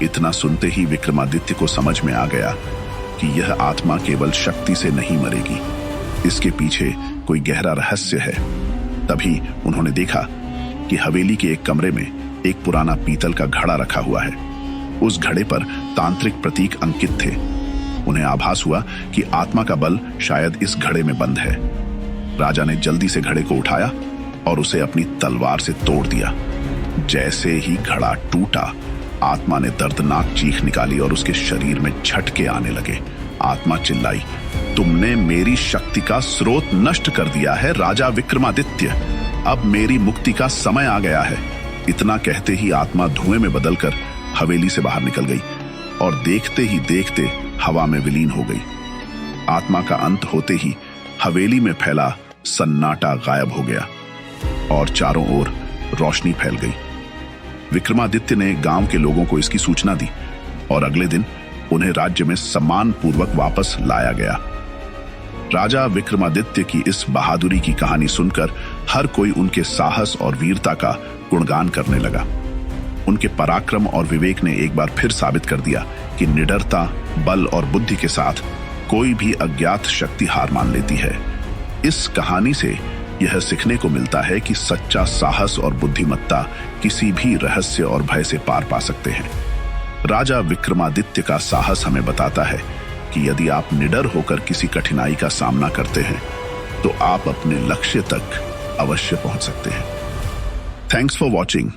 इतना सुनते ही विक्रमादित्य को समझ में आ गया कि यह आत्मा केवल शक्ति से नहीं मरेगी, इसके पीछे कोई गहरा रहस्य है। तभी उन्होंने देखा कि हवेली के एक कमरे में एक पुराना पीतल का घड़ा रखा हुआ है। उस घड़े पर तांत्रिक प्रतीक अंकित थे। उन्हें आभास हुआ कि आत्मा का बल शायद इस घड़े में बंद है। राजा ने जल्दी से घड़े को उठाया और उसे अपनी तलवार से तोड़ दिया। जैसे ही घड़ा टूटा, आत्मा ने दर्दनाक चीख निकाली और उसके शरीर में झटके आने लगे। आत्मा चिल्लाई, तुमने मेरी शक्ति का स्रोत नष्ट कर दिया है राजा विक्रमादित्य, अब मेरी मुक्ति का समय आ गया है। इतना कहते ही आत्मा धुएं में बदलकर हवेली से बाहर निकल गई और देखते ही देखते हवा में विलीन हो गई। आत्मा का अंत होते ही हवेली में फैला सन्नाटा गायब हो गया और चारों ओर रोशनी फैल गई। विक्रमादित्य ने गांव के लोगों को इसकी सूचना दी और अगले दिन उन्हें राज्य में सम्मान पूर्वक वापस लाया गया। राजा विक्रमादित्य की इस बहादुरी की कहानी सुनकर हर कोई उनके साहस और वीरता का गुणगान करने लगा। उनके पराक्रम और विवेक ने एक बार फिर साबित कर दिया कि निडरता, बल और बुद्धि के साथ कोई भी अज्ञात शक्ति हार मान लेती है। इस कहानी से यह सीखने को मिलता है कि सच्चा साहस और बुद्धिमत्ता किसी भी रहस्य और भय से पार पा सकते हैं। राजा विक्रमादित्य का साहस हमें बताता है कि यदि आप निडर होकर किसी कठिनाई का सामना करते हैं तो आप अपने लक्ष्य तक अवश्य पहुंच सकते हैं। Thanks for watching.